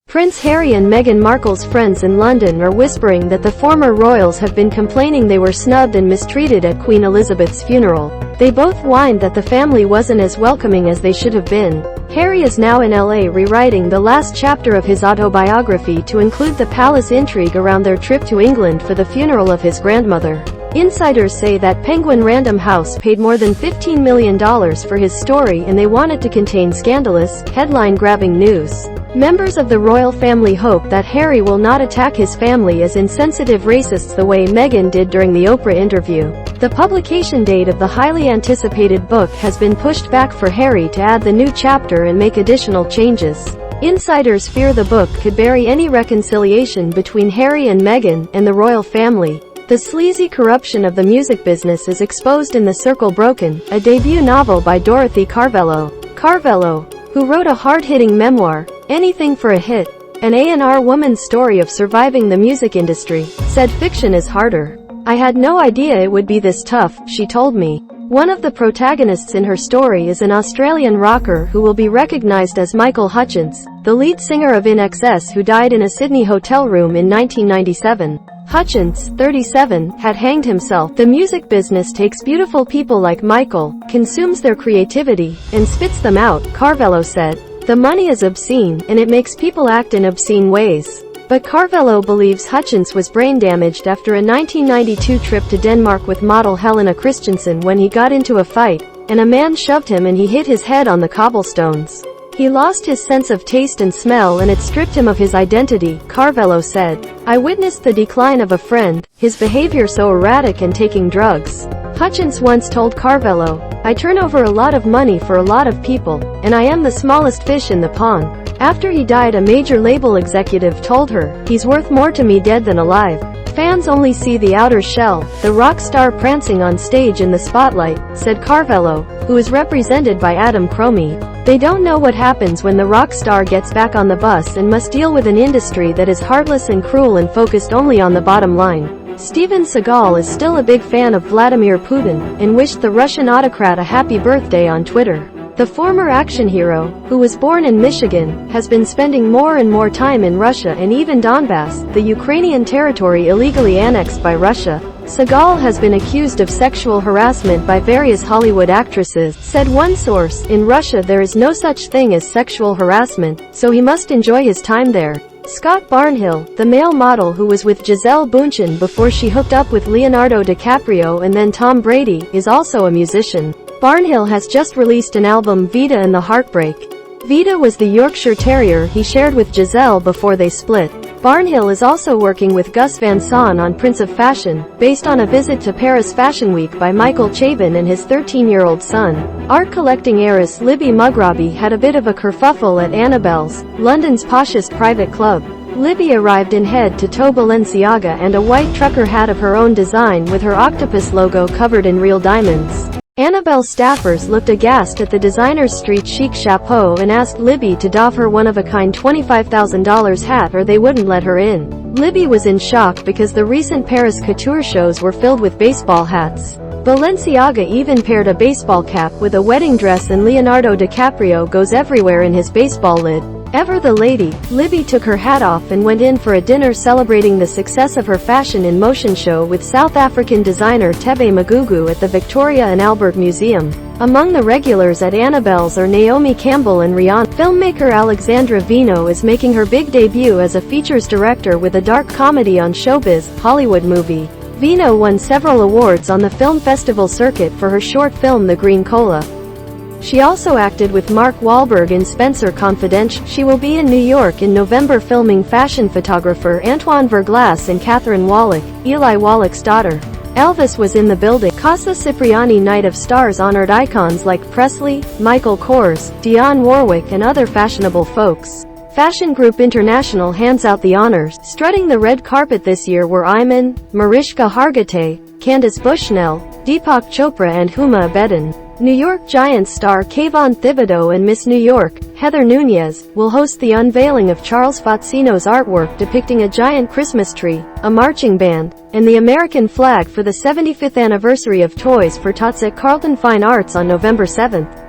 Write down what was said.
Prince Harry and Meghan Markle's friends in London are whispering that the former royals have been complaining they were snubbed and mistreated at Queen Elizabeth's funeral. They both whined that the family wasn't as welcoming as they should have been. Harry is now in LA rewriting the last chapter of his autobiography to include the palace intrigue around their trip to England for the funeral of his grandmother. Insiders say that Penguin Random House paid more than $15 million for his story, and they want it to contain scandalous, headline-grabbing news. Members of the royal family hope that Harry will not attack his family as insensitive racists the way Meghan did during the Oprah interview. The publication date of the highly anticipated book has been pushed back for Harry to add the new chapter and make additional changes. Insiders fear the book could bury any reconciliation between Harry and Meghan and the royal family. The sleazy corruption of the music business is exposed in The Circle Broken, a debut novel by Dorothy Carvello. Carvello, who wrote a hard-hitting memoir, Anything for a Hit, an A&R woman's story of surviving the music industry, said fiction is harder. I had no idea it would be this tough, she told me. One of the protagonists in her story is an Australian rocker who will be recognized as Michael Hutchence, the lead singer of INXS, who died in a Sydney hotel room in 1997. Hutchence, 37, had hanged himself. The music business takes beautiful people like Michael, consumes their creativity, and spits them out, Carvello said. The money is obscene, and it makes people act in obscene ways. But Carvello believes Hutchence was brain damaged after a 1992 trip to Denmark with model Helena Christensen when he got into a fight, and a man shoved him and he hit his head on the cobblestones. He lost his sense of taste and smell, and it stripped him of his identity, Carvello said. I witnessed the decline of a friend, his behavior so erratic and taking drugs. Hutchence once told Carvello, I turn over a lot of money for a lot of people, and I am the smallest fish in the pond. After he died, a major label executive told her, he's worth more to me dead than alive. Fans only see the outer shell, the rock star prancing on stage in the spotlight, said Carvello, who is represented by Adam Cromie. They don't know what happens when the rock star gets back on the bus and must deal with an industry that is heartless and cruel and focused only on the bottom line. Steven Seagal is still a big fan of Vladimir Putin, and wished the Russian autocrat a happy birthday on Twitter. The former action hero, who was born in Michigan, has been spending more and more time in Russia and even Donbass, the Ukrainian territory illegally annexed by Russia. Seagal has been accused of sexual harassment by various Hollywood actresses, said one source. In Russia there is no such thing as sexual harassment, so he must enjoy his time there. Scott Barnhill, the male model who was with Gisele Bündchen before she hooked up with Leonardo DiCaprio and then Tom Brady, is also a musician. Barnhill has just released an album, Vita and the Heartbreak. Vita was the Yorkshire Terrier he shared with Gisele before they split. Barnhill is also working with Gus Van Sant on Prince of Fashion, based on a visit to Paris Fashion Week by Michael Chabon and his 13-year-old son. Art collecting heiress Libby Mughrabi had a bit of a kerfuffle at Annabelle's, London's poshest private club. Libby arrived in head-to-toe Balenciaga and a white trucker hat of her own design with her octopus logo covered in real diamonds. Annabelle's staffers looked aghast at the designer's street chic chapeau and asked Libby to doff her one-of-a-kind $25,000 hat or they wouldn't let her in. Libby was in shock because the recent Paris couture shows were filled with baseball hats. Balenciaga even paired a baseball cap with a wedding dress, and Leonardo DiCaprio goes everywhere in his baseball lid. Ever the lady, Libby took her hat off and went in for a dinner celebrating the success of her fashion in motion show with South African designer Tebe Magugu at the Victoria and Albert Museum. Among the regulars at Annabelle's are Naomi Campbell and Rihanna. Filmmaker Alexandra Vino is making her big debut as a features director with a dark comedy on Showbiz Hollywood movie. Vino won several awards on the film festival circuit for her short film The Green Cola. She also acted with Mark Wahlberg in Spencer Confidential. She will be in New York in November filming fashion photographer Antoine Verglas and Catherine Wallach, Eli Wallach's daughter. Elvis was in the building. Casa Cipriani Night of Stars honored icons like Presley, Michael Kors, Dionne Warwick and other fashionable folks. Fashion Group International hands out the honors. Strutting the red carpet this year were Iman, Mariska Hargitay, Candice Bushnell, Deepak Chopra and Huma Abedin. New York Giants star Kayvon Thibodeau and Miss New York, Heather Nunez, will host the unveiling of Charles Fazzino's artwork depicting a giant Christmas tree, a marching band, and the American flag for the 75th anniversary of Toys for Tots at Carlton Fine Arts on November 7th.